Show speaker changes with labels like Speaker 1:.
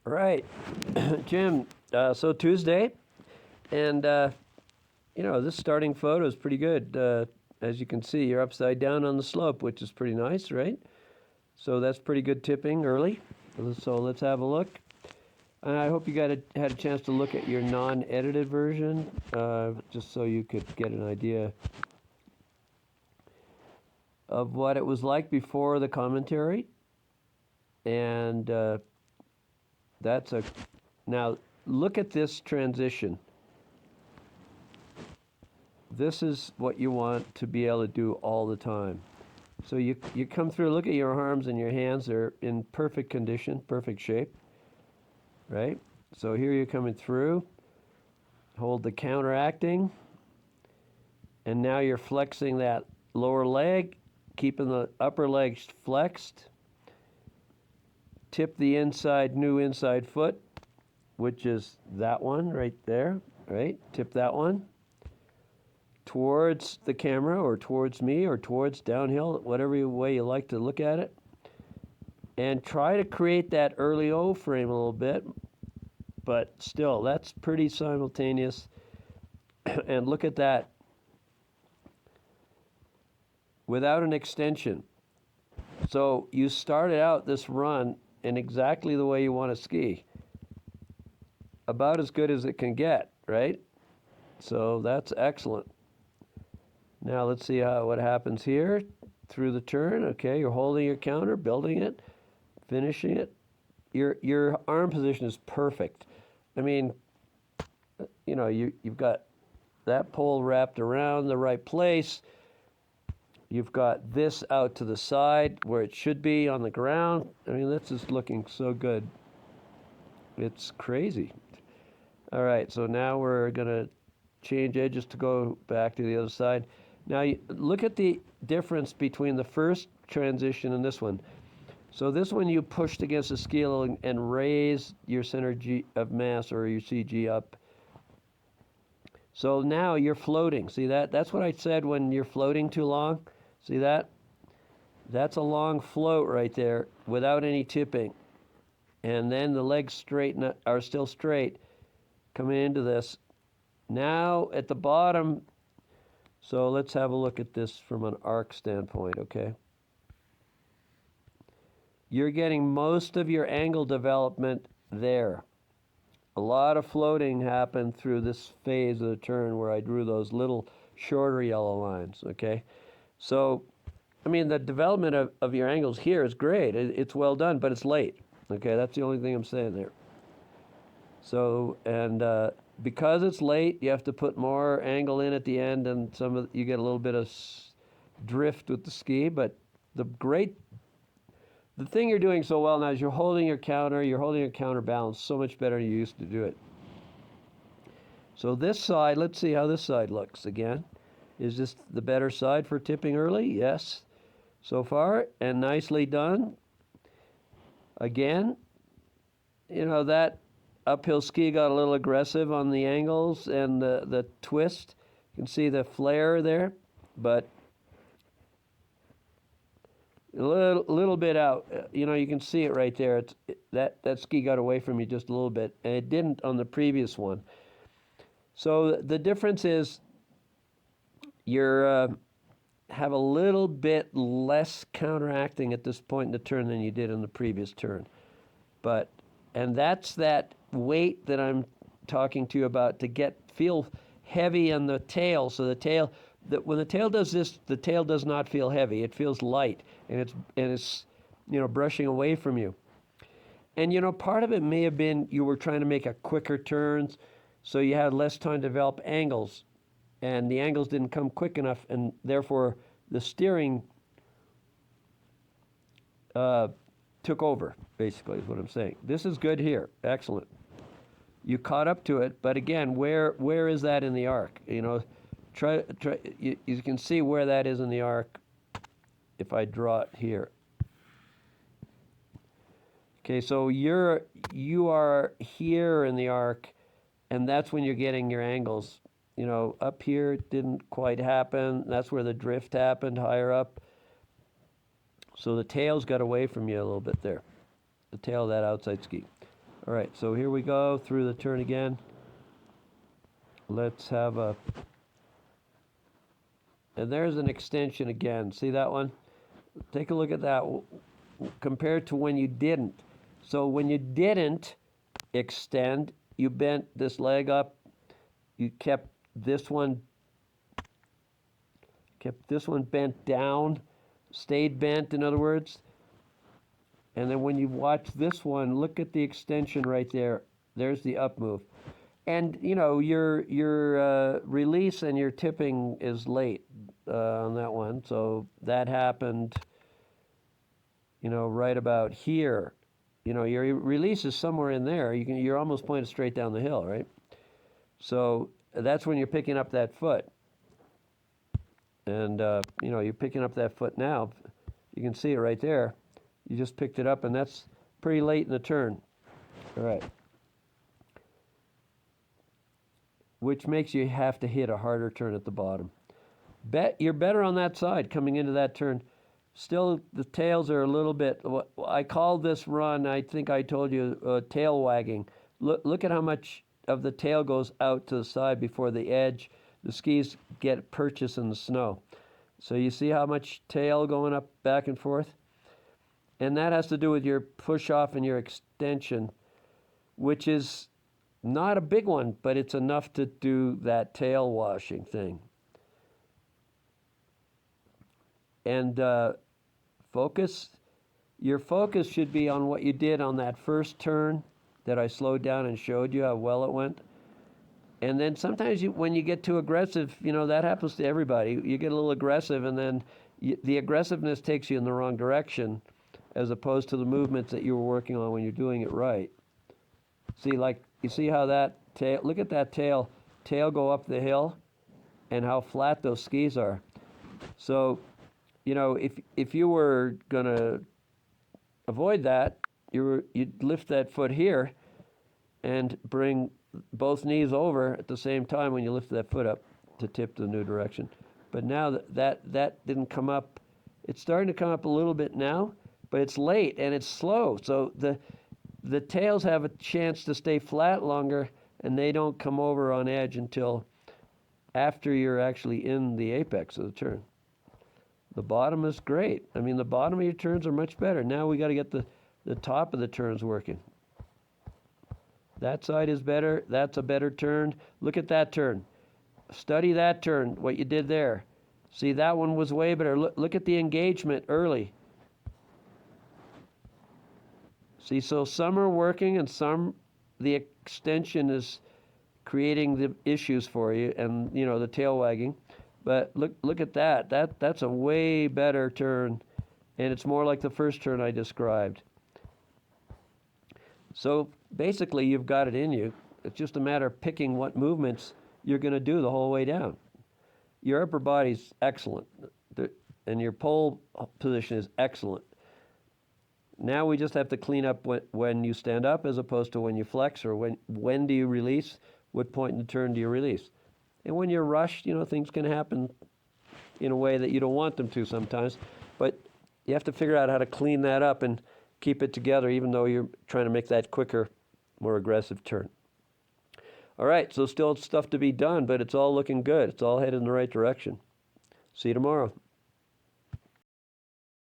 Speaker 1: Right, Jim. So Tuesday, and this starting photo is pretty good. As you can see, you're upside down on the slope, which is pretty nice, right? So that's pretty good tipping early. So let's have a look. And I hope you had a chance to look at your non-edited version, just so you could get an idea of what it was like before the commentary. And now look at this transition. This is what you want to be able to do all the time. So you come through, look at your arms and your hands, they're in perfect condition, perfect shape, right? So here you're coming through, hold the counteracting, and now you're flexing that lower leg, keeping the upper leg flexed. Tip the new inside foot, which is that one right there, right? Tip that one towards the camera or towards me or towards downhill, whatever way you like to look at it. And try to create that early O frame a little bit, but still, that's pretty simultaneous. And look at that. Without an extension. So you started out this run in exactly the way you want to ski. About as good as it can get, right? So that's excellent. Now let's see what happens here through the turn. Okay, you're holding your counter, building it, finishing it. Your arm position is perfect. I mean, you've got that pole wrapped around the right place. You've got this out to the side where it should be on the ground. I mean, this is looking so good. It's crazy. All right, so now we're going to change edges to go back to the other side. Now, look at the difference between the first transition and this one. So this one you pushed against the ski and raised your center of mass or your CG up. So now you're floating. See that? That's what I said when you're floating too long. See that? That's a long float right there without any tipping. And then the legs are still straight coming into this. Now at the bottom, so let's have a look at this from an arc standpoint, okay? You're getting most of your angle development there. A lot of floating happened through this phase of the turn where I drew those little shorter yellow lines, okay? So, I mean, the development of your angles here is great. It's well done, but it's late, okay? That's the only thing I'm saying there. So, and because it's late, you have to put more angle in at the end, and you get a little bit of drift with the ski, but the thing you're doing so well now is you're holding your counter balance so much better than you used to do it. So this side, let's see how this side looks again. Is this the better side for tipping early? Yes, so far, and nicely done. Again, that uphill ski got a little aggressive on the angles and the twist. You can see the flare there, but a little bit out. You can see it right there. That ski got away from you just a little bit, and it didn't on the previous one. So the difference is you're have a little bit less counteracting at this point in the turn than you did in the previous turn. And that's that weight that I'm talking to you about to feel heavy on the tail. So when the tail does this, the tail does not feel heavy. It feels light, and it's brushing away from you. And part of it may have been you were trying to make a quicker turns, so you had less time to develop angles, and the angles didn't come quick enough, and therefore the steering took over, basically, is what I'm saying. This is good here. Excellent. You caught up to it, but again, where is that in the arc? Try. You can see where that is in the arc if I draw it here. Okay, so you are here in the arc, and that's when you're getting your angles. Up here it didn't quite happen. That's where the drift happened, higher up. So the tails got away from you a little bit there. The tail of that outside ski. All right, so here we go through the turn again. Let's have a, and there's an extension again. See that one? Take a look at that compared to when you didn't. So when you didn't extend, you bent this leg up, you kept this one bent down, stayed bent, in other words. And then when you watch this one, look at the extension right there. There's the up move. And, you know, your release and your tipping is late on that one. So that happened, you know, right about here. You know, your release is somewhere in there. You're almost pointed straight down the hill, right? So that's when you're picking up that foot. And, you know, you're picking up that foot now. You can see it right there. You just picked it up, and that's pretty late in the turn. All right. Which makes you have to hit a harder turn at the bottom. You're better on that side coming into that turn. Still, the tails are a little bit, I called this run, I think I told you, tail wagging. Look at how much of the tail goes out to the side before the edge. The skis get purchased in the snow. So you see how much tail going up back and forth? And that has to do with your push off and your extension, which is not a big one, but it's enough to do that tail washing thing. And your focus should be on what you did on that first turn that I slowed down and showed you how well it went. And then sometimes when you get too aggressive, you know, that happens to everybody. You get a little aggressive, and then the aggressiveness takes you in the wrong direction, as opposed to the movements that you were working on when you're doing it right. See, like, you see how that tail, look at that tail go up the hill and how flat those skis are. So, you know, if you were going to avoid that, you'd lift that foot here and bring both knees over at the same time when you lift that foot up to tip the new direction. But now that didn't come up. It's starting to come up a little bit now, but it's late and it's slow. So the tails have a chance to stay flat longer, and they don't come over on edge until after you're actually in the apex of the turn. The bottom is great. I mean, the bottom of your turns are much better. Now we got to get the top of the turns working. That side is better. That's a better turn. Look at that turn. Study that turn, what you did there. See, that one was way better. Look at the engagement early. See, so some are working and some, the extension is creating the issues for you, and, you know, the tail wagging. But look at that. That's a way better turn, and it's more like the first turn I described. So basically, you've got it in you. It's just a matter of picking what movements you're going to do the whole way down. Your upper body's excellent, and your pole position is excellent. Now we just have to clean up when you stand up as opposed to when you flex, or when do you release, what point in the turn do you release. And when you're rushed, you know, things can happen in a way that you don't want them to sometimes, but you have to figure out how to clean that up and keep it together, even though you're trying to make that quicker, more aggressive turn. All right, so still stuff to be done, but it's all looking good. It's all headed in the right direction. See you tomorrow.